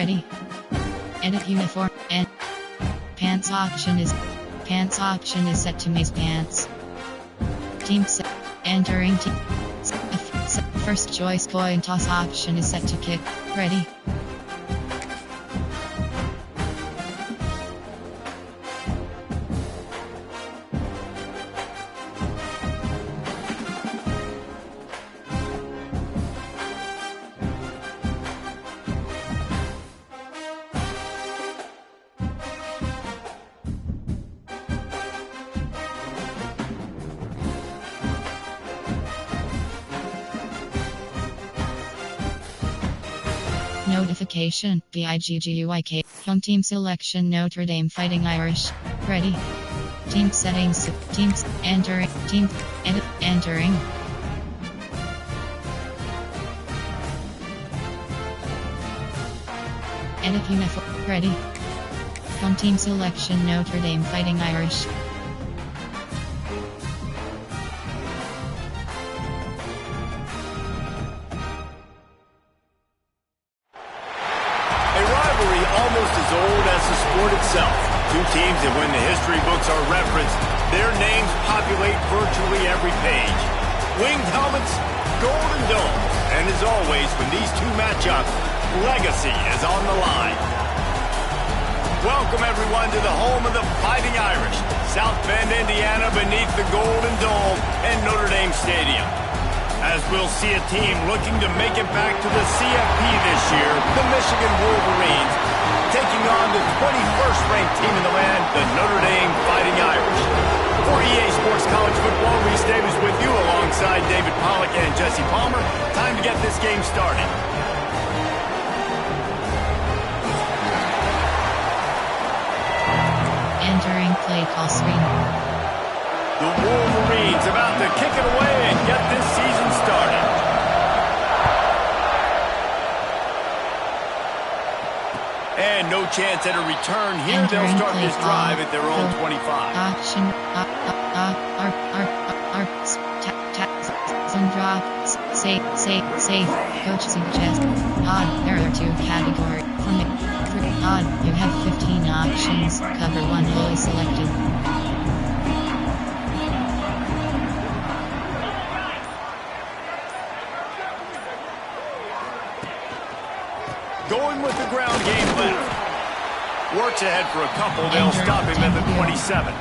Ready. Edit uniform. And pants option is set to maze pants. Team set. Entering team. First choice coin toss option is set to kick. Ready. Notification, BIGGUIK, home team selection Notre Dame Fighting Irish. Ready. Team settings, teams, entering, team, edit, entering. Edit uniform, ready. Home team selection Notre Dame Fighting Irish. Almost as old as the sport itself. Two teams that when the history books are referenced, their names populate virtually every page. Winged helmets, golden domes, and as always, when these two match up, legacy is on the line. Welcome everyone to the home of the Fighting Irish, South Bend, Indiana, beneath the Golden Dome and Notre Dame Stadium. As we'll see a team looking to make it back to the CFP this year, the Michigan Wolverines, taking on the 21st ranked team in the land, the Notre Dame Fighting Irish. For EA Sports College Football, Reese Davis with you alongside David Pollack and Jesse Palmer. Time to get this game started. Entering play call screen. The Wolverines about to kick it away and get this season started. And no chance at a return here. They'll start this drive at their own 25. Option, zone drop, safe, coach suggest, there are two categories. You have 15 options, cover one fully selected. Going with the ground game left. Works ahead for a couple. They'll stop him at the 27.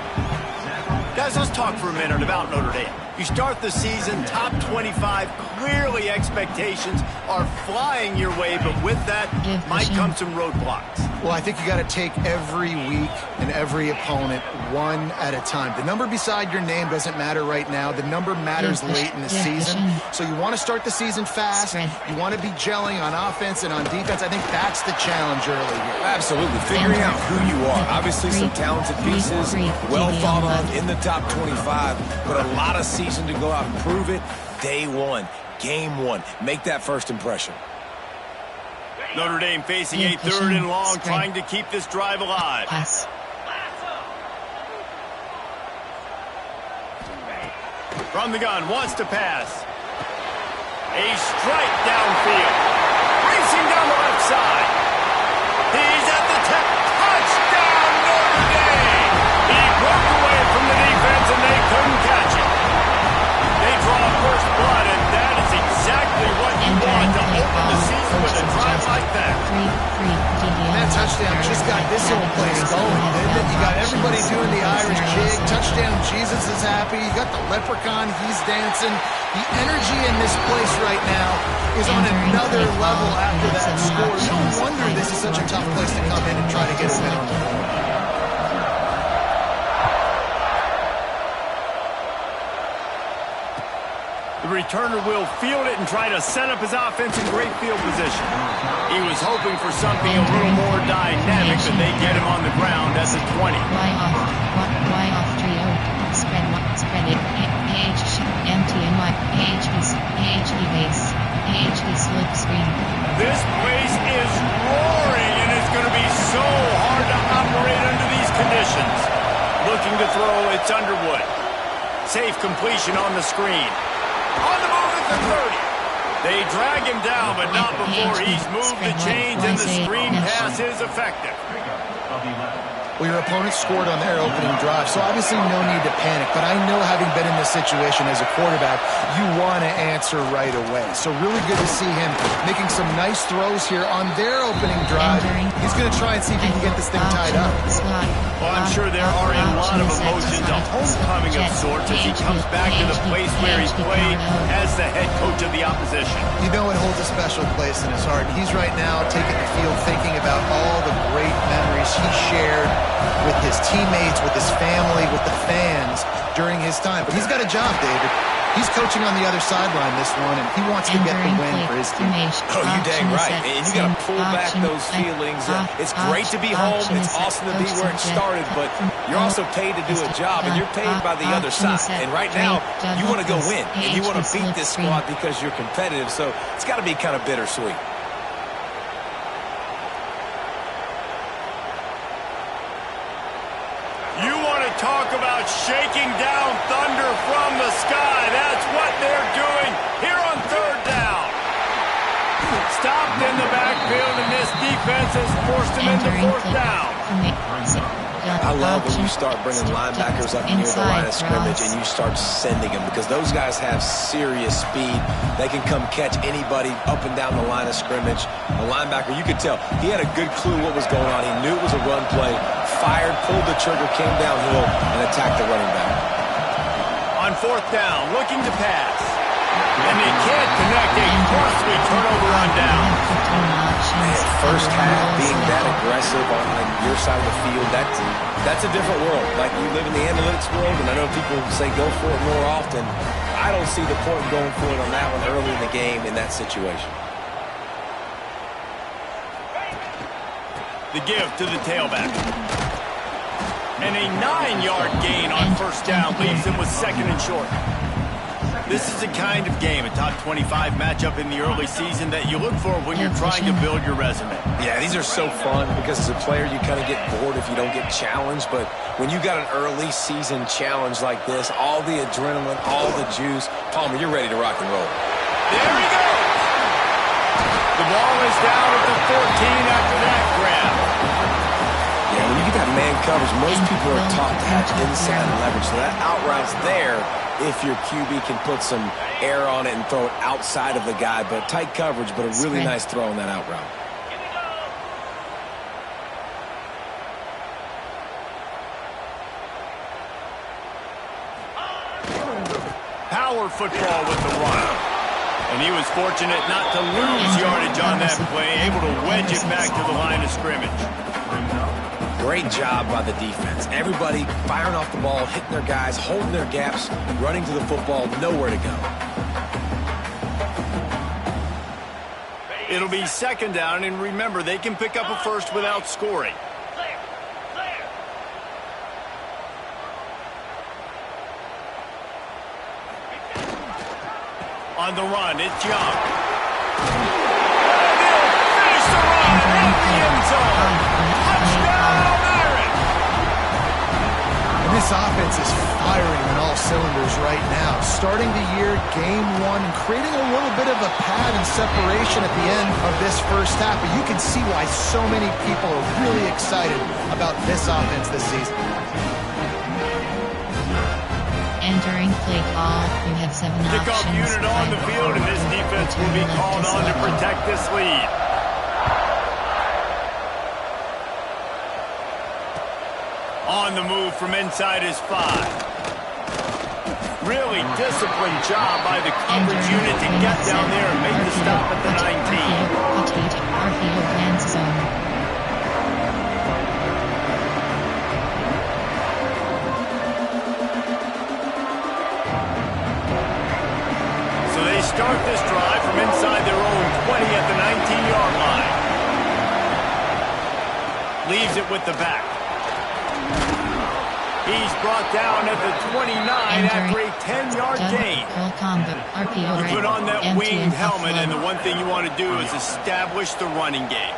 Guys, let's talk for a minute about Notre Dame. You start the season top 25. Clearly expectations are flying your way, but with that might come some roadblocks. Well, I think you got to take every week and every opponent one at a time. The number beside your name doesn't matter right now. The number matters late in the season. So you want to start the season fast. You want to be gelling on offense and on defense. I think that's the challenge early here. Absolutely. Figuring out who you are. Obviously some talented pieces, well thought of in the top 25, but a lot of season to go out and prove it. Day one, game one. Make that first impression. Notre Dame facing a third and long, trying to keep this drive alive. Pass. From the gun, wants to pass. A strike downfield. Racing down the left side. He's at the tip. Touchdown, Notre Dame! He broke away from the defense and they couldn't catch him. They draw first blood, and that is exactly what you want to open the season with a drive like that. That touchdown just got this whole place going, didn't it? You got everybody doing the Irish jig. Touchdown, Jesus is happy. You got the leprechaun, he's dancing. The energy in this place right now is on another level after that score. No wonder this is such a tough place to come in and try to get a win on the board. The returner will field it and try to set up his offense in great field position. He was hoping for something a little more dynamic, but they get him on the ground at the 20. Y off trio. Spread it. Empty and Y. AHP base. AHP slip screen. This place is roaring, and it's going to be so hard to operate under these conditions. Looking to throw, it's Underwood. Safe completion on the screen. On the move at the 30. They drag him down, but not before he's moved the chains and the screen pass is effective. Well, your opponent scored on their opening drive, so obviously no need to panic. But I know, having been in this situation as a quarterback, you want to answer right away. So really good to see him making some nice throws here on their opening drive. He's going to try and see if he can get this thing tied up. Well, I'm sure there are a lot of emotions, a homecoming of sorts, as he comes back to the place where he played as the head coach of the opposition. You know it holds a special place in his heart. He's right now taking the field thinking about all the great memories he shared with his teammates, with his family, with the fans during his time. But he's got a job, David. He's coaching on the other sideline this one, and he wants to get the win for his team. Oh, you dang right. And you got to pull back those feelings. It's great to be home. It's awesome to be where it started, but you're also paid to do a job, and you're paid by the other side. And right now, you want to go win, and you want to beat this squad because you're competitive, so it's got to be kind of bittersweet. You want to talk about shaking down thunder from the sky. That's what they're doing here on third down. Stopped in the backfield, and this defense has forced him into fourth down. I love when you start bringing linebackers up near the line of scrimmage and you start sending them, because those guys have serious speed. They can come catch anybody up and down the line of scrimmage. A linebacker, you could tell, he had a good clue what was going on. He knew it was a run play, fired, pulled the trigger, came downhill, and attacked the running back. On fourth down, looking to pass. And they can't connect. A costly turnover on down. Man, first half being that aggressive on your side of the field, that's a different world. Like, you live in the analytics world, and I know people say go for it more often. I don't see the point going for it on that one early in the game in that situation. The give to the tailback. And a 9-yard gain on first down leaves him with second and short. This is the kind of game, a top 25 matchup in the early season, that you look for when you're trying to build your resume. Yeah, these are so fun because as a player you kind of get bored if you don't get challenged, but when you got an early season challenge like this, all the adrenaline, all the juice, Palmer, you're ready to rock and roll. There he goes! The ball is down at the 14 after that grab. Yeah, when you get that man coverage, most people are taught to have inside leverage, so that out route's there if your QB can put some air on it and throw it outside of the guy, but tight coverage, but a really nice throw on that out route. Power football with the run. And he was fortunate not to lose yardage on that play, able to wedge it back to the line of scrimmage. Great job by the defense. Everybody firing off the ball, hitting their guys, holding their gaps, running to the football, nowhere to go. It'll be second down, and remember, they can pick up a first without scoring. On the run, it's Young. And he'll finish the run at the end zone. Touchdown, Irish! And this offense is firing on all cylinders right now. Starting the year, game one, and creating a little bit of a pad and separation at the end of this first half. But you can see why so many people are really excited about this offense this season. Entering play call, you have 7 Kickoff options. unit on the field, and this defense will be called on to protect this lead. On the move from inside his 5. Really disciplined job by the coverage unit to get down there and make the stop at the 19. Start this drive from inside their own 20 at the 19-yard line. Leaves it with the back. He's brought down at the 29 after a 10-yard gain. You put on that winged helmet, and the one thing you want to do is establish the running game.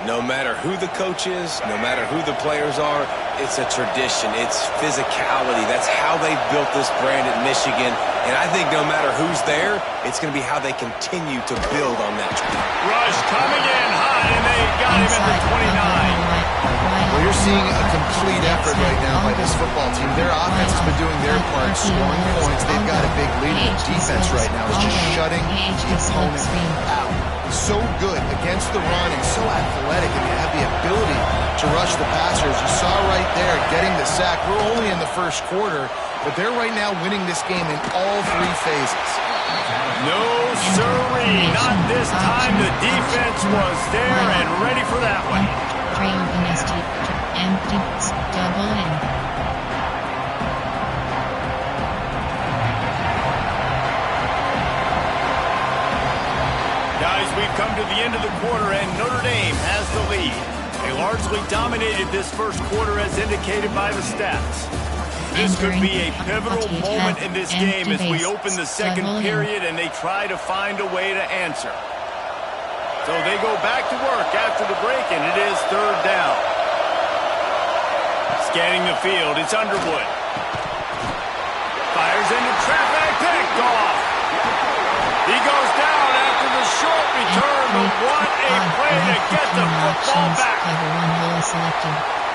No matter who the coach is, no matter who the players are, it's a tradition. It's physicality. That's how they've built this brand at Michigan. And I think no matter who's there, it's going to be how they continue to build on that. Rush coming in high, and they got him at the 29. Well, you're seeing a complete effort right now by this football team. Their offense has been doing their part, scoring points. They've got a big lead. The defense right now is just shutting the opponent out. So good against the run and so athletic, and they have the ability to rush the passers. You saw right there getting the sack. We're only in the first quarter, but they're right now winning this game in all three phases. No, sirree, not this time. The defense was there and ready for that one. Empty, double in. Guys, we've come to the end of the quarter, and Notre Dame has the lead. They largely dominated this first quarter as indicated by the stats. This could be a pivotal moment in this game as we open the second period and they try to find a way to answer. So they go back to work after the break, and it is third down. Scanning the field, it's Underwood. Fires into traffic, picked off. He goes down after the short return, but what a play to get the football back.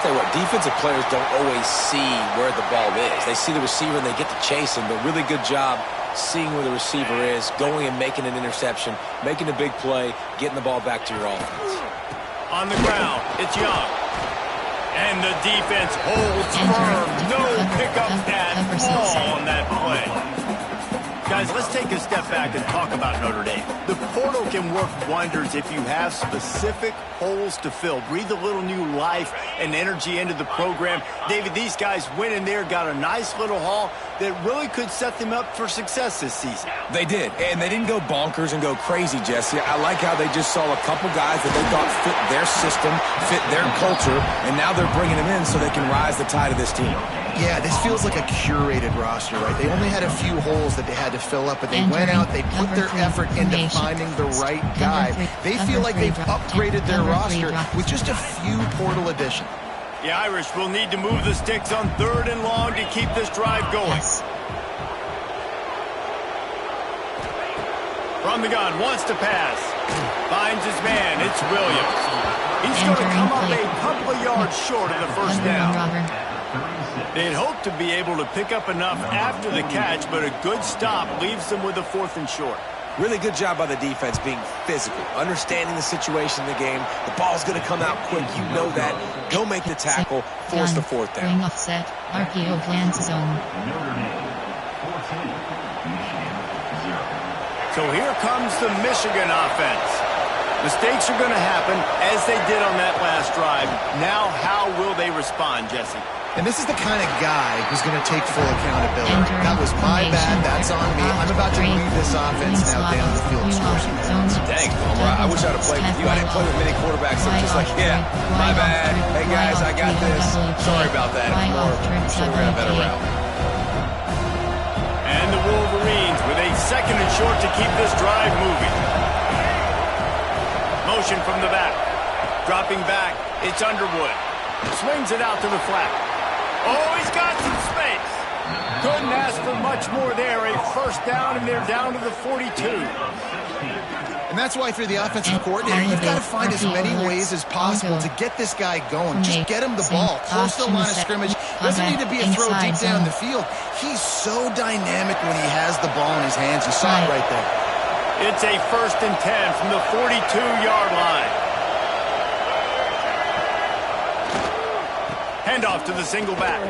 Tell you what, defensive players don't always see where the ball is. They see the receiver and they get to chase him, but really good job seeing where the receiver is, going and making an interception, making a big play, getting the ball back to your offense. On the ground, it's Young. And the defense holds firm. No pickup at all on that play. Guys, let's take a step back and talk about Notre Dame. The portal can work wonders if you have specific holes to fill. Breathe a little new life and energy into the program. David, these guys went in there, got a nice little haul that really could set them up for success this season. They did, and they didn't go bonkers and go crazy, Jesse. I like how they just saw a couple guys that they thought fit their system, fit their culture, and now they're bringing them in so they can rise the tide of this team. Yeah, this feels like a curated roster, right? They only had a few holes that they had to fill up, but they went out, they put their effort into finding the right guy. They feel like they've upgraded their roster with just a few portal additions. The Irish will need to move the sticks on third and long to keep this drive going. From the gun, wants to pass. Finds his man, it's Williams. He's going to come up a couple of yards short of the first down. They'd hoped to be able to pick up enough after the catch, but a good stop leaves them with a fourth and short. Really good job by the defense being physical, understanding the situation in the game. The ball's going to come out quick. You know that. Go make the tackle. Force the fourth down. Bring offset. RPO glance zone. So here comes the Michigan offense. Mistakes are going to happen as they did on that last drive. Now how will they respond, Jesse? And this is the kind of guy who's going to take full accountability. That was my bad. That's on me. I'm about to lead this offense now down the field. Dang, Homer, I wish I'd have played with you. I didn't play with many quarterbacks that were just like, yeah, my bad. Hey, guys, I got this. Sorry about that. I'm sure we're going to better route. And the Wolverines with a second and short to keep this drive moving. Motion from the back. Dropping back, it's Underwood. Swings it out to the flat. Oh, he's got some space. Couldn't ask for much more there. A first down, and they're down to the 42. And that's why for the offensive coordinator, you've got to find as many ways as possible to get this guy going. Just get him the ball. Close to the line of scrimmage. Doesn't need to be a throw deep down the field. He's so dynamic when he has the ball in his hands. You saw it right there. It's a first and 10 from the 42-yard line. Handoff to the single back.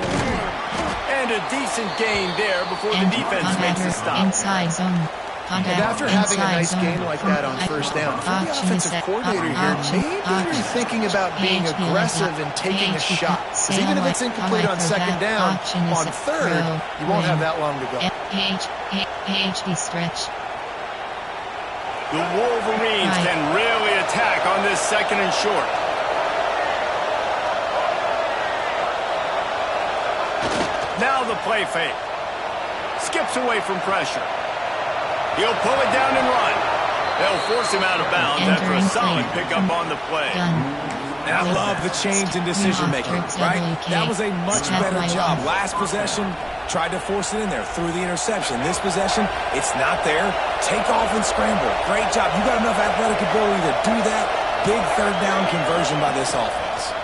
And a decent gain there before the defense makes a stop. Inside zone. And after having a nice game like that on first down, for the offensive coordinator here, maybe you're thinking about being aggressive and taking a shot. Because even if it's incomplete on second down, on third, you won't have that long to go. HD stretch. The Wolverines can really attack on this second and short. Now the play fake. Skips away from pressure. He'll pull it down and run. They'll force him out of bounds after a solid pickup on the play. And I love the change in decision-making, right? That was a much better job. Last possession, tried to force it in there through the interception. This possession, it's not there. Take off and scramble. Great job. You got enough athletic ability to do that. Big third down conversion by this offense.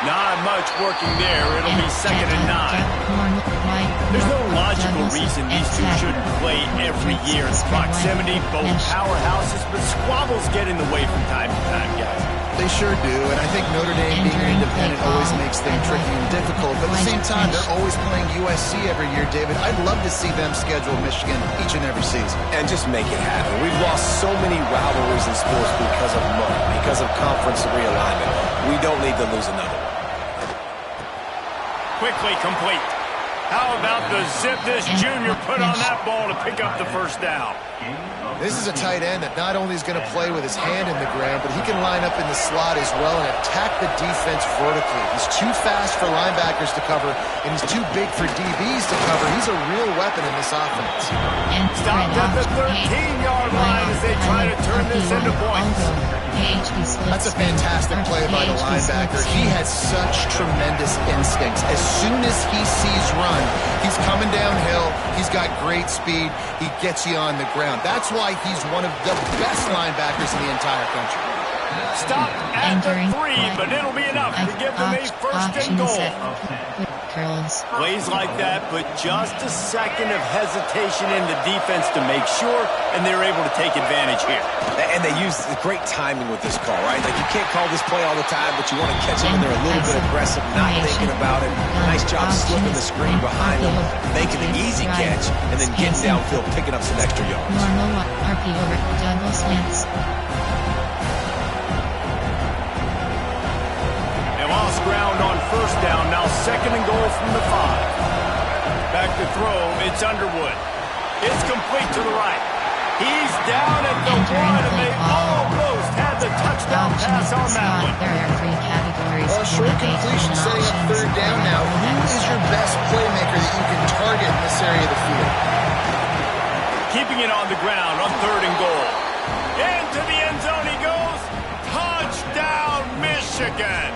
Not much working there. It'll be 2nd and 9. There's no logical reason these two shouldn't play every year in proximity. Both powerhouses, but squabbles get in the way from time to time, guys. They sure do, and I think Notre Dame being independent always makes things tricky and difficult. But at the same time, they're always playing USC every year, David. I'd love to see them schedule Michigan each and every season. And just make it happen. We've lost so many rivalries in sports because of money, because of conference realignment. We don't need to lose another one. Quickly complete. How about the zip this junior put on that ball to pick up the first down? This is a tight end that not only is going to play with his hand in the ground, but he can line up in the slot as well and attack the defense vertically. He's too fast for linebackers to cover, and he's too big for DBs to cover. He's a real weapon in this offense. Stopped at the 13-yard line as they try to turn this into points. That's a fantastic play by the linebacker. He has such tremendous instincts. As soon as he sees run, he's coming downhill. He's got great speed. He gets you on the ground. That's why he's one of the best linebackers in the entire country. Stopped at the 3, but it'll be enough to give them a 1st and goal. Plays like that, but just a second of hesitation in the defense to make sure, and they're able to take advantage here. And they use great timing with this call, right? Like, you can't call this play all the time, but you want to catch them when they're a little bit aggressive, not thinking about it. Nice job slipping the screen behind them, making the easy catch, and then getting downfield, picking up some extra yards. Lost ground on 1st down, now 2nd and goal from the 5. Back to throw, it's Underwood. It's complete to the right. He's down at the 1, and they almost had the touchdown pass on that one. There are 3 categories. Short completion setting up 3rd down now. Who is your best playmaker that you can target in this area of the field? Keeping it on the ground on 3rd and goal. Into the end zone he goes. Touchdown, Michigan.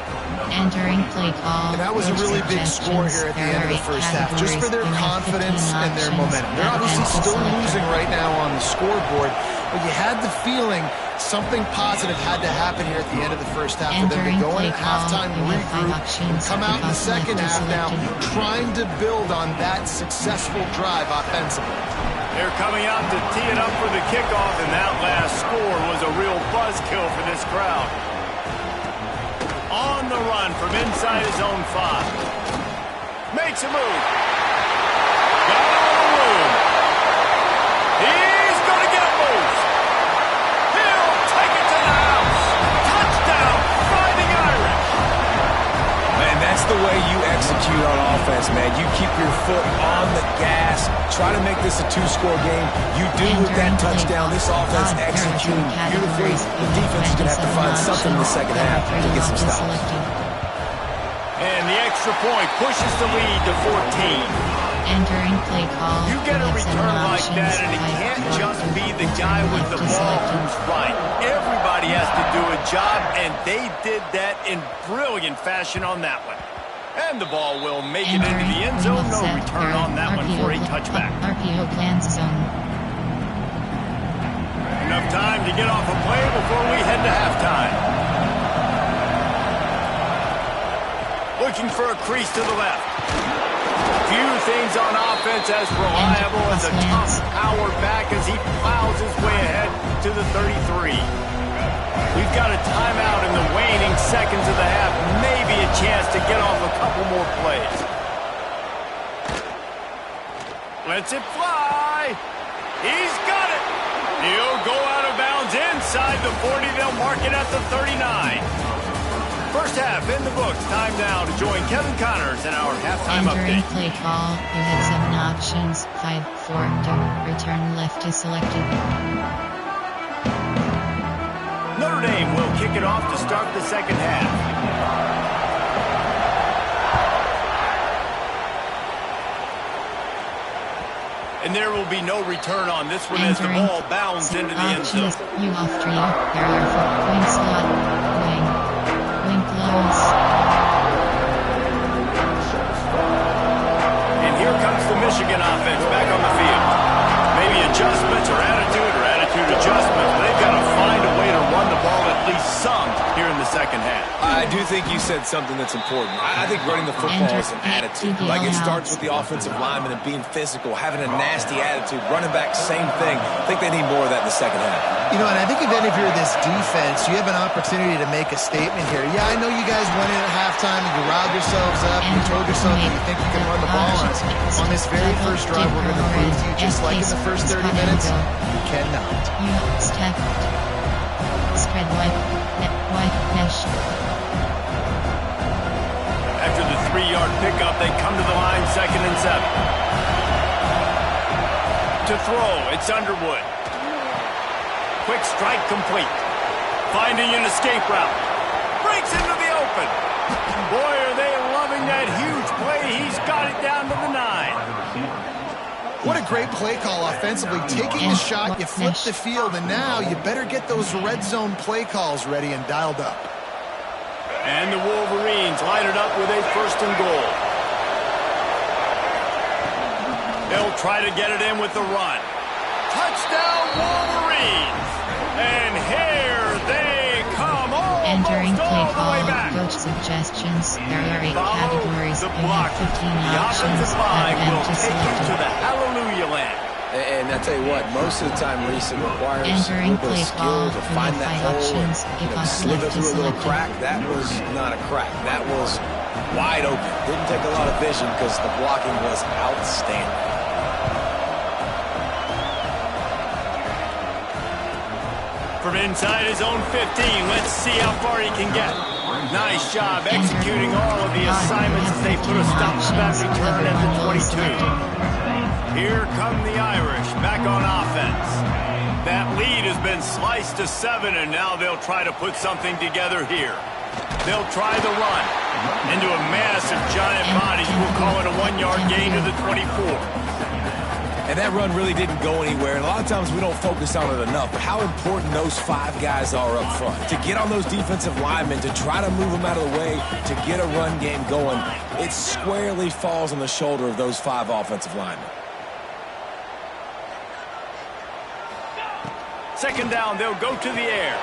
Entering play call. And that was a really big score here at the end of the first half, just for their confidence and their momentum. They're obviously still losing right now on the scoreboard, but you had the feeling something positive had to happen here at the end of the first half for them to go in at halftime, regroup, and come out in the second half now trying to build on that successful drive offensively. They're coming out to tee it up for the kickoff, and that last score was a real buzzkill for this crowd. On the run from inside his own 5. Makes a move. Got all the room. He's going to get a move. He'll take it to the house. Touchdown, Fighting Irish. Man, that's the way you execute on offense, man. You keep your foot on the gas. Try to make this a 2-score game. You do with that touchdown. This offense executing beautifully. The defense is going to have to find something in the second half to get some stops. And the extra point pushes the lead to 14. Entering play call. You get a return like that, and it can't just be the guy with the ball who's right. Everybody has to do a job, and they did that in brilliant fashion on that one. And the ball will make it into the end zone. No return on that one for a touchback. RPO plans zone. Enough time to get off a play before we head to halftime. Looking for a crease to the left. Few things on offense as reliable as a tough power back as he plows his way ahead to the 33. We've got a timeout in the waning seconds of the half. Maybe a chance to get off a couple more plays. Lets it fly. He's got it. He'll go out of bounds inside the 40. They'll mark it at the 39. First half in the books. Time now to join Kevin Connors in our halftime Entering update. play call. You have 7 options. 5, 4, do. Return left is selected. Notre Dame will kick it off to start the second half. And there will be no return on this one as the ball bounds into the end zone. You off trio. There are 4 points slot. Wing close. And here comes the Michigan offense back on the field. Maybe adjustments or attitude adjustments. But they've got to find a way to run the ball at least some here in the second half. I do think you said something that's important. I think running the football is an attitude. Like it starts with the offensive lineman and being physical, having a nasty attitude. Running back, same thing. I think they need more of that in the second half. You know, and I think even if you're this defense, you have an opportunity to make a statement here. Yeah, I know you guys went in at halftime and you riled yourselves up. You told yourself that you think you can run the ball on us. On this very first drive, we're going to prove to you, just like in the first 30 minutes, you cannot. You step. Spread wide. Mesh. After the 3-yard pickup, they come to the line, 2nd and 7. To throw, it's Underwood. Quick strike complete. Finding an escape route. Breaks into the open. Boy, are they loving that huge play. He's got it down to the 9. What a great play call offensively. Taking the shot, you flip the field, and now you better get those red zone play calls ready and dialed up. And the Wolverines line it up with a 1st and goal. They'll try to get it in with the run. Touchdown Wolverines! And here they come Entering play all the call, way back. coach suggestions. There are 8 categories. The You block. have 15 The options. offensive line Add them will to take you select to it. the hallelujah land. And I tell you what, most of the time, Reese, it requires Entering a little bit play of skill call, to you find have that 5 hole options. and If on slither select through a little selected. crack. That was not a crack. That was wide open. Didn't take a lot of vision because the blocking was outstanding. From inside his own 15, let's see how far he can get. Nice job executing all of the assignments as they put a stop to that return at the 22. Here come the Irish back on offense. That lead has been sliced to 7, and now they'll try to put something together here. They'll try the run into a mass of giant bodies. We'll call it a 1-yard gain to the 24. And that run really didn't go anywhere. And a lot of times we don't focus on it enough. But how important those 5 guys are up front. To get on those defensive linemen, to try to move them out of the way, to get a run game going, it squarely falls on the shoulder of those 5 offensive linemen. 2nd down, they'll go to the air.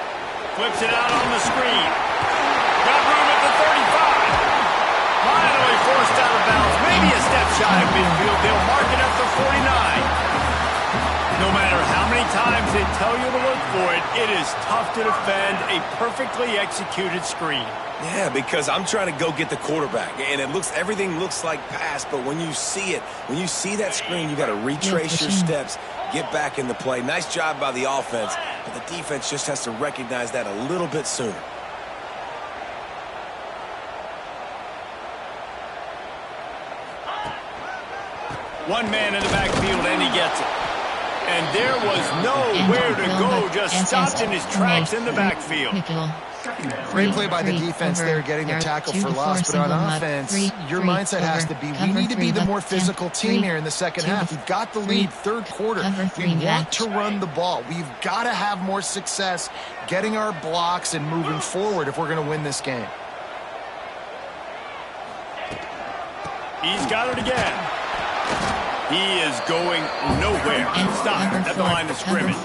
Flips it out on the screen. Got room at the 35. Finally forced out of bounds. Maybe a step shy of midfield. They'll mark it up to 49. No matter how many times they tell you to look for it, it is tough to defend a perfectly executed screen. Yeah, because I'm trying to go get the quarterback, and everything looks like pass, but when you see it, when you see that screen, you got to retrace your steps, get back in the play. Nice job by the offense, but the defense just has to recognize that a little bit sooner. One man in the backfield, and he gets it. And there was nowhere to go, just stopped in his tracks in the backfield. Great play by the defense there, getting the tackle for loss. But on offense, your mindset has to be, we need to be the more physical team here in the second half. We've got the lead 3rd quarter. We want to run the ball. We've got to have more success getting our blocks and moving forward if we're going to win this game. He's got it again. He is going nowhere. Stop at the line of scrimmage.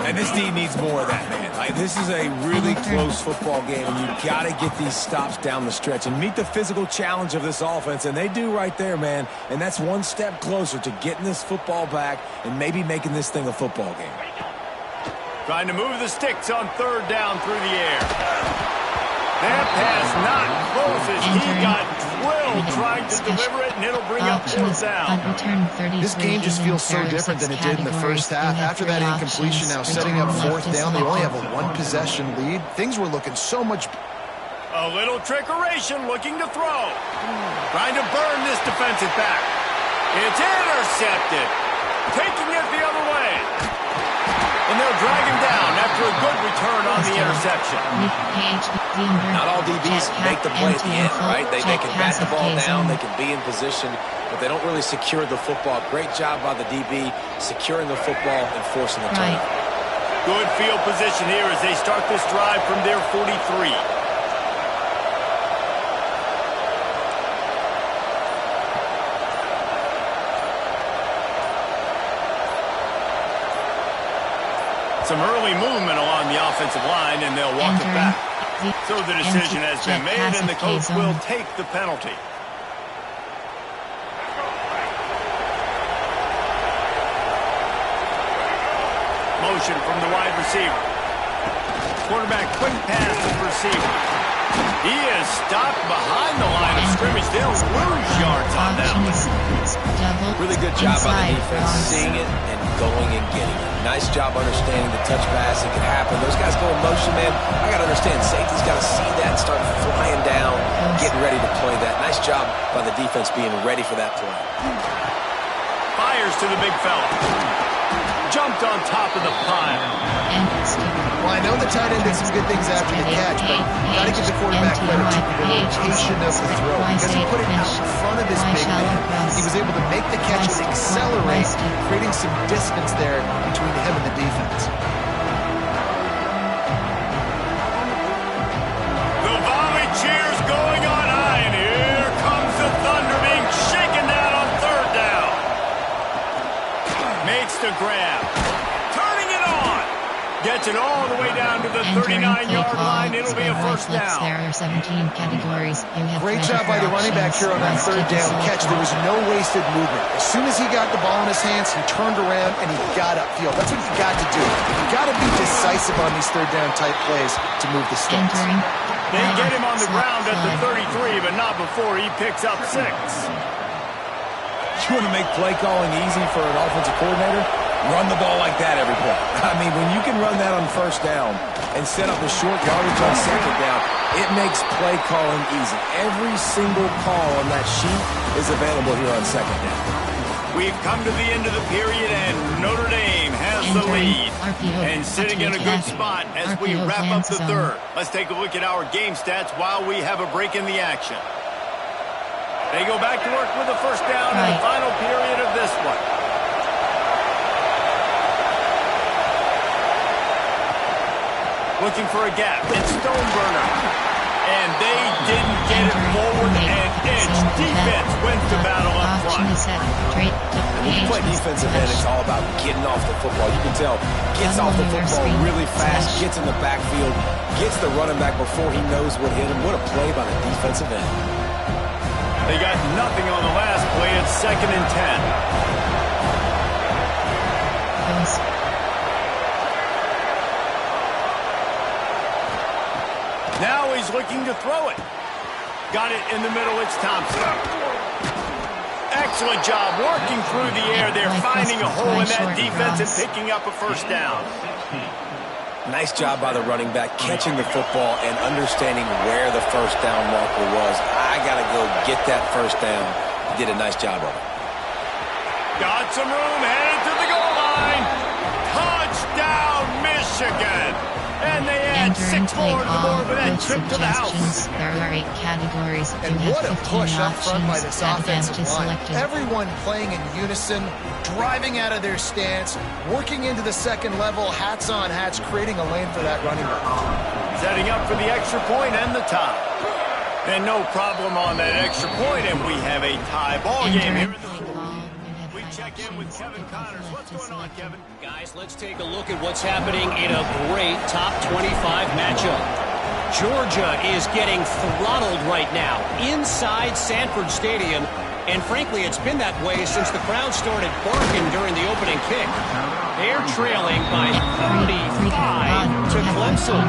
And this team needs more of that, man. Like, this is a really close football game, and you've got to get these stops down the stretch and meet the physical challenge of this offense, and they do right there, man. And that's one step closer to getting this football back and maybe making this thing a football game. Trying to move the sticks on 3rd down through the air. That pass not close as he got drilled trying to deliver it, and it'll bring up 4th down. This game just feels so different than it did in the first half. After that incompletion, now setting up 4th down, they only have a 1-possession lead. Things were looking so much. A little trickeration, looking to throw. Trying to burn this defensive back. It's intercepted. Taking it the other way. And they'll drag him down after for a good return on the interception. Not all DBs make the play at the end, right? They can bat the ball down, they can be in position, but they don't really secure the football. Great job by the DB securing the football and forcing the turnover. Good field position here as they start this drive from their 43. Some early movement along the offensive line, and they'll walk it back. So the decision has been made, and the coach will take the penalty. Motion from the wide receiver. Quarterback quick pass to the receiver. He is stopped behind the line of scrimmage. They'll lose yards on that one. Really good job by the defense, seeing it and going and getting it. Nice job understanding the touch pass. It can happen. Those guys go in motion, man. I got to understand, safety's got to see that and start flying down, getting ready to play that. Nice job by the defense being ready for that play. Fires to the big fella. Jumped on top of the pile. Well, I know the tight end did some good things after the catch, but you got to give the quarterback credit to the location of the throw because he put it out in front of his big man. He was able to make the catch and accelerate, creating some distance there between him and the defense. The volley cheers going on high, and here comes the thunder being shaken down on third down. Makes the grab. Turning it on. Gets it all the way down to the 39-yard line. It'll be a first down. There are 17 categories. Great job by the running back here on that third down catch. There was no wasted movement. As soon as he got the ball in his hands, he turned around and he got upfield. That's what you got to do. You got to be decisive on these third down type plays to move the sticks. They get him on the ground at the 33, but not before he picks up 6. You want to make play calling easy for an offensive coordinator? Run the ball like that every play. I mean, when you can run that on first down and set up a short yardage on second down, it makes play calling easy. Every single call on that sheet is available here on second down. We've come to the end of the period, and Notre Dame has the lead. And sitting in a good spot as we wrap up the third. Let's take a look at our game stats while we have a break in the action. They go back to work with the first down in the final period of this one. Looking for a gap. It's Stoneburner. And they didn't get it forward, and edge defense wins the battle up front. When you play defensive end, it's all about getting off the football. You can tell, gets off the football really fast, gets in the backfield, gets the running back before he knows what hit him. What a play by the defensive end. They got nothing on the last play. It's 2nd and 10. Now he's looking to throw it. Got it in the middle. It's Thompson. Excellent job working through the air. They're finding a hole in that defense and picking up a first down. Nice job by the running back catching the football and understanding where the first down marker was. I got to go get that first down. He did a nice job of it. Got some room, headed to the goal line. Touchdown, Michigan. And they add 6 more to the board with that trip to the house. There are 8 categories. And what a push up front by this offensive line. Everyone playing in unison, driving out of their stance, working into the second level, hats on hats, creating a lane for that running back. Setting up for the extra point and the tie. And no problem on that extra point, and we have a tie ball game here in the check in with Kevin Connors. What's going on, Kevin? Guys, let's take a look at what's happening in a great top 25 matchup. Georgia is getting throttled right now inside Sanford Stadium, and frankly, it's been that way since the crowd started barking during the opening kick. They're trailing by 35 to Clemson.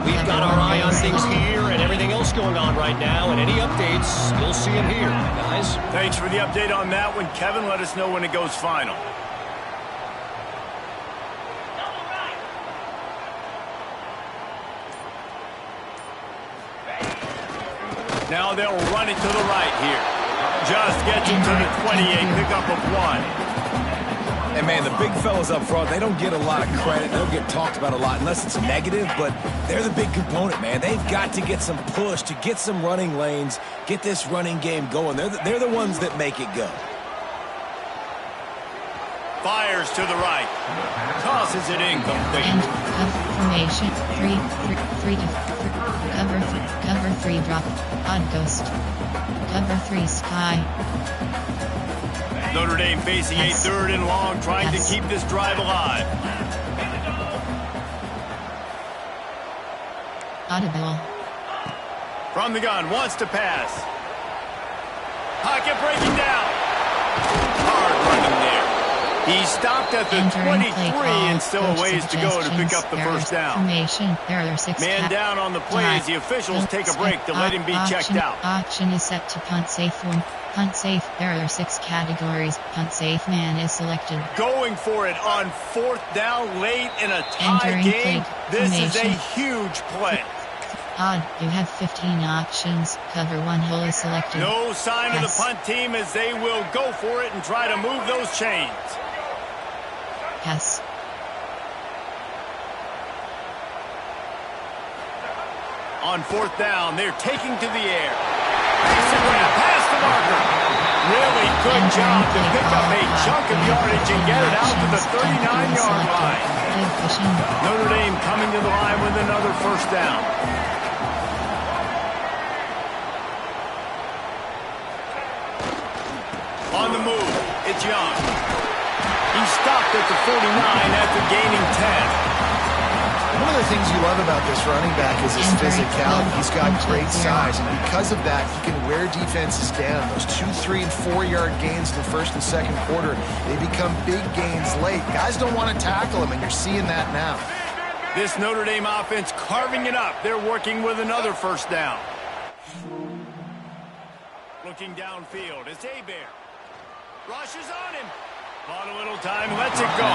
We've got our eye on things here and everything else going on right now, and any updates, you'll see them here, guys. Thanks for the update on that one, Kevin. Let us know when it goes final. Now they'll run it to the right here. Just gets him to the 28, pickup of 1. And, man, the big fellas up front, they don't get a lot of credit. They don't get talked about a lot unless it's negative, but they're the big component, man. They've got to get some push, to get some running lanes, get this running game going. They're the ones that make it go. Fires to the right. Tosses it incomplete. And formation. Cover 3 drop. Odd ghost. Cover 3 sky. Notre Dame facing a 3rd and long, trying to keep this drive alive. Audible. From the gun, wants to pass. Pocket breaking down. Hard running there. He stopped at the 23 and still a ways to go to pick up the first down. There are 6 Man down on the play as the officials take a break to let him be checked out. Auction is set to punt safe 1. Punt safe. There are 6 categories. Punt safe man is selected. Going for it on 4th down late in a tie game. This is a huge play. Odd, you have 15 options. Cover 1 hole is selected. No sign of the punt team as they will go for it and try to move those chains. Pass. On 4th down, they're taking to the air. Past the marker. Really good job to pick up a chunk of yardage and get it out to the 39-yard line. Notre Dame coming to the line with another first down. On the move, it's Young. He stopped at the 49 after gaining 10. One of the things you love about this running back is his physicality. He's got great size, and because of that, he can wear defenses down. Those 2, 3, and 4-yard gains in the first and second quarter, they become big gains late. Guys don't want to tackle him, and you're seeing that now. This Notre Dame offense carving it up. They're working with another first down. Looking downfield, it's Hebert. Rushes on him. Bought a little time, lets it go.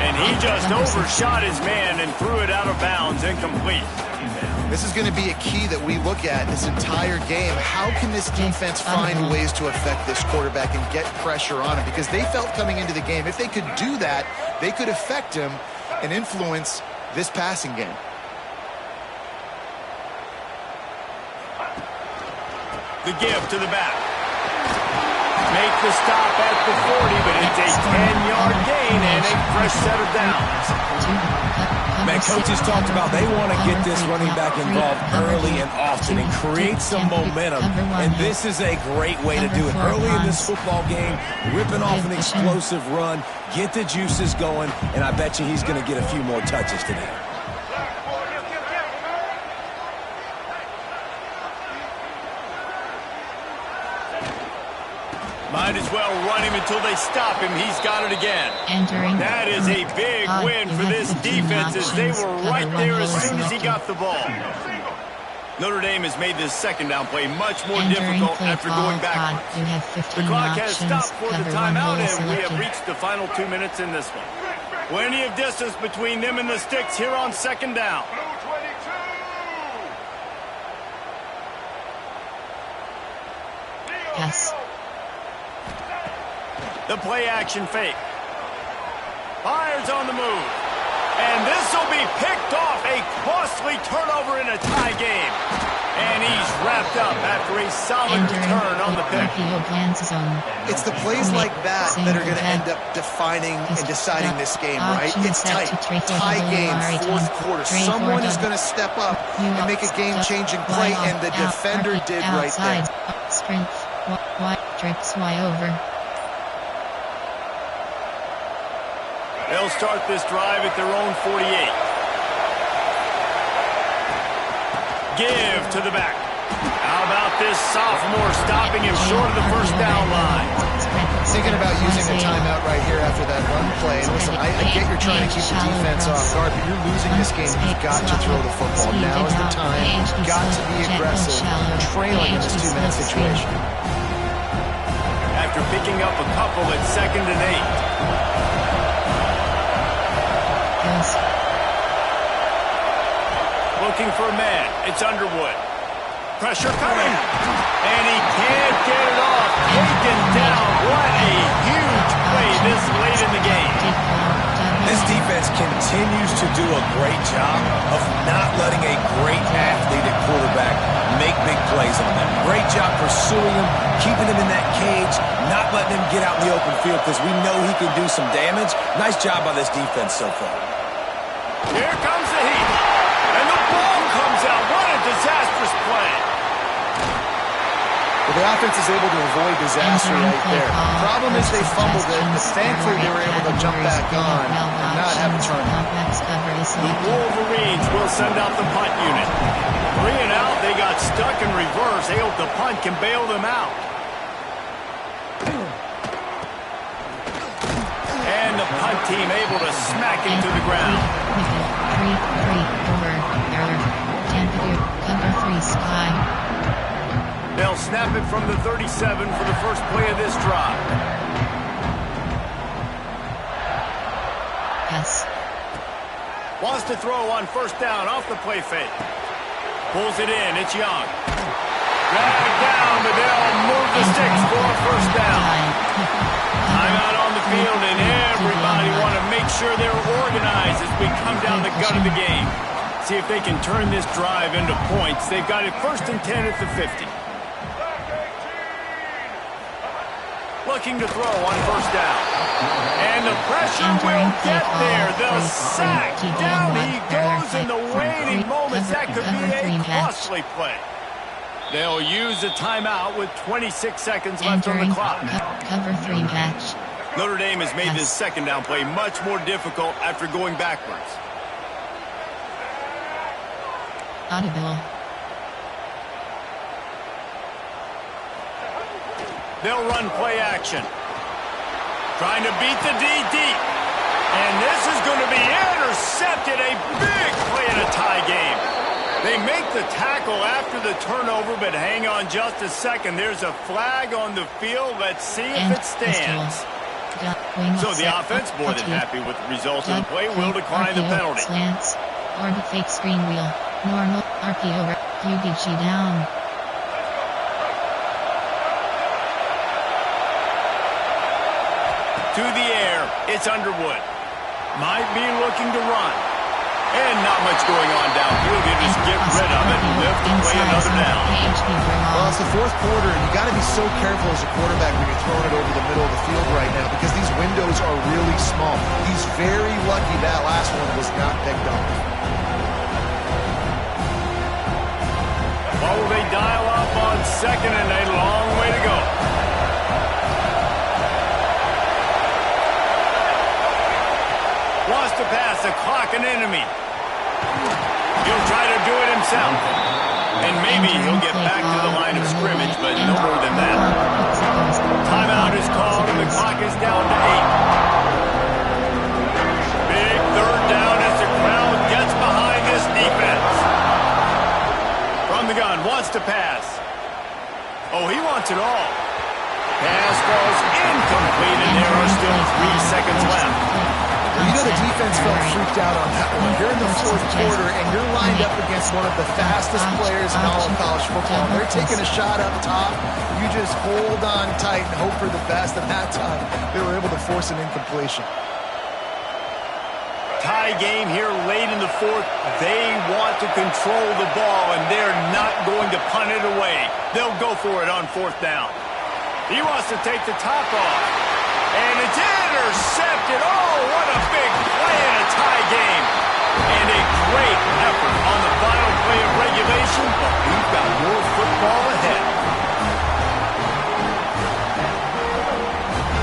And he just overshot his man and threw it out of bounds, incomplete. This is going to be a key that we look at this entire game. How can this defense find ways to affect this quarterback and get pressure on him? Because they felt coming into the game, if they could do that, they could affect him and influence this passing game. The give to the back. Make the stop at the 40, but it's a 10-yard gain and a fresh set of downs. Man, coaches talked about they want to get this running back involved early and often and create some momentum, and this is a great way to do it. Early in this football game, ripping off an explosive run, get the juices going, and I bet you he's going to get a few more touches today. Might as well run him until they stop him. He's got it again. That is a big win for this defense as they were right there as soon as he got the ball. Notre Dame has made this second down play much more difficult after going backwards. The clock has stopped for the timeout, and we have reached the final 2 minutes in this one. Plenty of distance between them and the sticks here on second down. Yes. The play action fake. Fires on the move. And this will be picked off. A costly turnover in a tie game. And he's wrapped up after a solid return on the pick. It's the plays like that that are going to end up defining and deciding this game, right? It's tight. Tie game, fourth quarter. Someone is going to step up and make a game-changing play, and the defender did right there. Sprint, trips, Y over. They'll start this drive at their own 48. Give to the back. How about this sophomore stopping him short of the first down line? Thinking about using a timeout right here after that run play. And listen, I get you're trying to keep the defense off guard, but you're losing this game. You've got to throw the football. Now is the time. You've got to be aggressive, trailing in this 2-minute situation. After picking up a couple at 2nd and 8. Looking for a man. It's Underwood. Pressure coming. And he can't get it off. Taken down. What a huge play this late in the game. This defense continues to do a great job of not letting a great athlete at quarterback make big plays on them. Great job pursuing him, keeping him in that cage, not letting him get out in the open field because we know he can do some damage. Nice job by this defense so far. Here comes the heat. And the ball comes out. What a disastrous play. Well, the offense is able to avoid disaster right there. The problem is they fumbled it, but thankfully they were able to jump back on and not have a turnover. The Wolverines will send out the punt unit. 3 and out, they got stuck in reverse. They hope the punt can bail them out. And the punt team able to smack it to the ground. 3, Sky. They'll snap it from the 37 for the first play of this drive. Yes. Wants to throw on first down off the play fake. Pulls it in. It's Young. Dragged down, but they'll move the sticks for a first down. Timeout on the field, and everybody want to make sure they're organized as we come down the gut of the game. See if they can turn this drive into points. They've got it 1st and 10 at the 50. Looking to throw on first down. And the pressure will get there. The sack. Down he goes in the waning moments. That could be a costly play. They'll use a timeout with 26 seconds left on the clock. Cover 3 match. Notre Dame has made this second down play much more difficult after going backwards. Audible. They'll run play action. Trying to beat the D deep. And this is going to be intercepted. A big play in a tie game. They make the tackle after the turnover, but hang on just a second. There's a flag on the field. Let's see if it stands. So the offense, more than happy with the result of the play, will decline the penalty. Slants, or the fake screen wheel. Normal, RPO, UDG down. To the air, it's Underwood. Might be looking to run. And not much going on downfield. You just get rid of it and lift and play another down. Well, it's the 4th quarter, and you got to be so careful as a quarterback when you're throwing it over the middle of the field right now because these windows are really small. He's very lucky that last one was not picked up. Well, they dial up on second and a long way to go. Wants to pass, the clock an enemy. He'll try to do it himself. And maybe he'll get back to the line of scrimmage, but no more than that. Timeout is called and the clock is down to 8. Big 3rd down as the crowd gets behind this defense. From the gun, wants to pass. Oh, he wants it all. Pass falls incomplete, and there are still 3 seconds left. Well, you know the defense felt freaked out on that one. You're in the 4th quarter, and you're lined up against one of the fastest players in all of college football. They're taking a shot up top. You just hold on tight and hope for the best, and that time they were able to force an incompletion. Tie game here late in the 4th. They want to control the ball, and they're not going to punt it away. They'll go for it on 4th down. He wants to take the top off. And it's intercepted. Oh, what a big play in a tie game. And a great effort on the final play of regulation, but we've got more football ahead.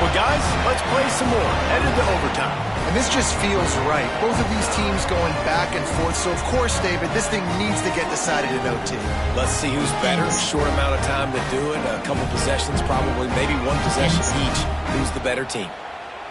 Well, guys, let's play some more. Headed to overtime. And this just feels right. Both of these teams going back and forth. So, of course, David, this thing needs to get decided in OT. Let's see who's better. Short amount of time to do it. A couple possessions, probably maybe one possession each. Who's the better team?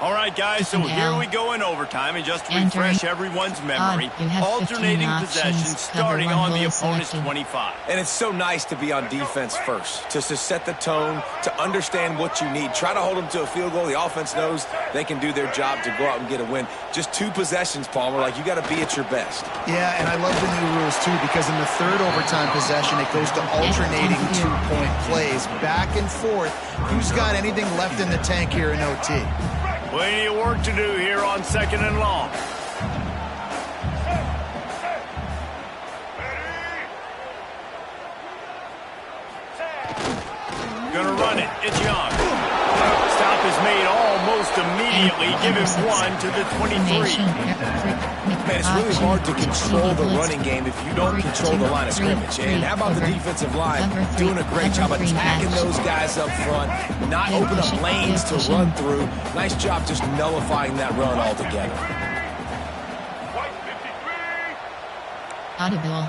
All right, guys, so here we go in overtime. And just to refresh everyone's memory, alternating possessions starting on the opponent's 25. And it's so nice to be on defense first, to set the tone, to understand what you need. Try to hold them to a field goal. The offense knows they can do their job to go out and get a win. Just 2 possessions, Palmer. Like, you got to be at your best. Yeah, and I love the new rules, too, because in the 3rd overtime possession, it goes to alternating 2-point plays back and forth. Who's got anything left in the tank here in OT? Plenty of work to do here on 2nd and long. Gonna run it. It's Young. Stop is made almost immediately. Give him 1 to the 23. Man, it's really hard to control the running game if you don't control the line of scrimmage. And how about the defensive line doing a great job attacking those guys up front, not open up lanes to run through. Nice job just nullifying that run altogether. Audible.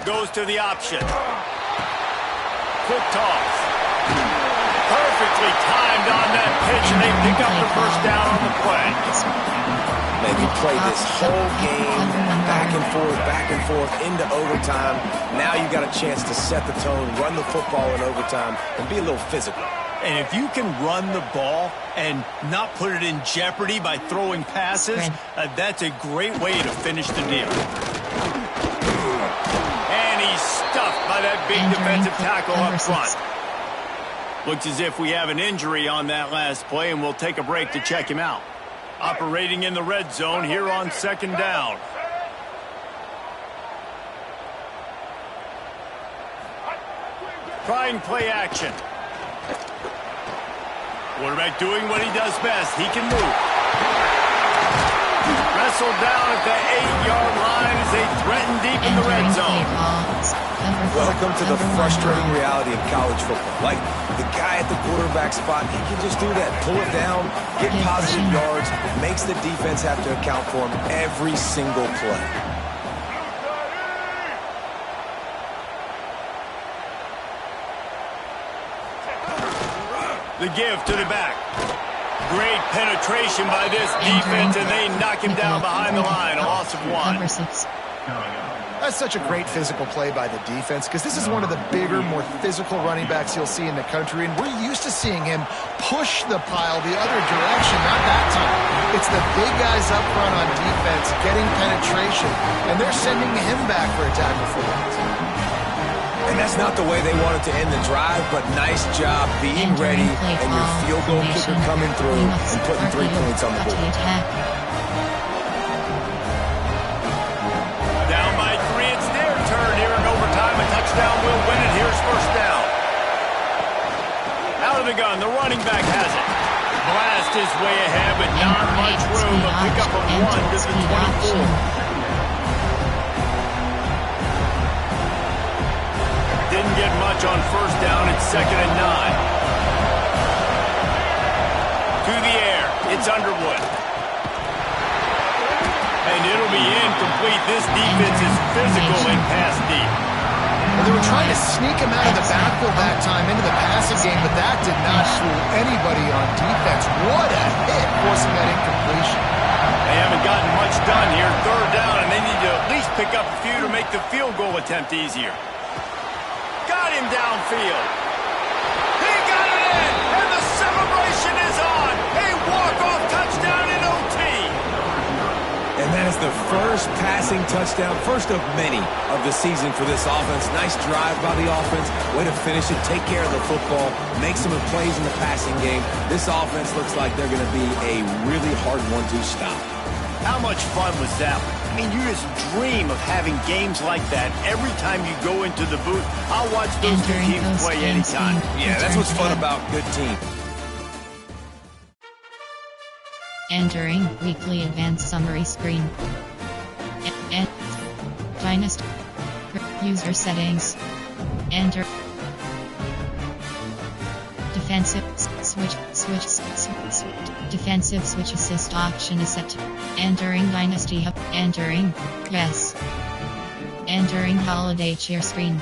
Goes to the option. Quick toss. Perfectly timed on that pitch, and they pick up the first down on the play. Man, you play this whole game back and forth into overtime. Now you got a chance to set the tone, run the football in overtime, and be a little physical. And if you can run the ball and not put it in jeopardy by throwing passes, that's a great way to finish the deal. And he's stuffed by that big defensive tackle up front. Looks as if we have an injury on that last play, and we'll take a break to check him out. Operating in the red zone here on 2nd down. Trying play action. Quarterback doing what he does best. He can move. Wrestled down at the 8-yard line as they threaten deep in the red zone. Welcome to the frustrating reality of college football. Like, the guy at the quarterback spot, he can just do that. Pull it down, get positive yards, makes the defense have to account for him every single play. The give to the back. Great penetration by this defense, and they knock him down behind the line. A loss of 1. That's such a great physical play by the defense because this is one of the bigger, more physical running backs you'll see in the country, and we're used to seeing him push the pile the other direction. Not that time. It's the big guys up front on defense getting penetration, and they're sending him back for a tackle for loss. And that's not the way they wanted to end the drive, but nice job being ready and your field goal kicker coming through and putting 3 points on the board. Down by 3, it's their turn here in overtime. A touchdown will win it. Here's first down. Out of the gun, the running back has it. Blast his way ahead, but not much room. A pickup of 1 to the 24. Didn't get much on first down. It's 2nd and 9. To the air. It's Underwood. And it'll be incomplete. This defense is physical and pass deep. Well, they were trying to sneak him out of the backfield that time into the passing game, but that did not fool anybody on defense. What a hit, forcing that incompletion. They haven't gotten much done here. 3rd down, and they need to at least pick up a few to make the field goal attempt easier. Got him downfield. He got it in, and the celebration is on. A walk-off touchdown in OT. And that is the first passing touchdown, first of many of the season for this offense. Nice drive by the offense. Way to finish it, take care of the football, make some plays in the passing game. This offense looks like they're going to be a really hard one to stop. How much fun was that? I mean, you just dream of having games like that every time you go into the booth. I'll watch those two teams play anytime. Yeah, that's what's fun about good team. Entering weekly advanced summary screen. And Dynasty. User settings. Enter. Defensive switch. Defensive switch assist option is set to entering Dynasty Hub. Entering. Yes. Entering holiday cheer screen.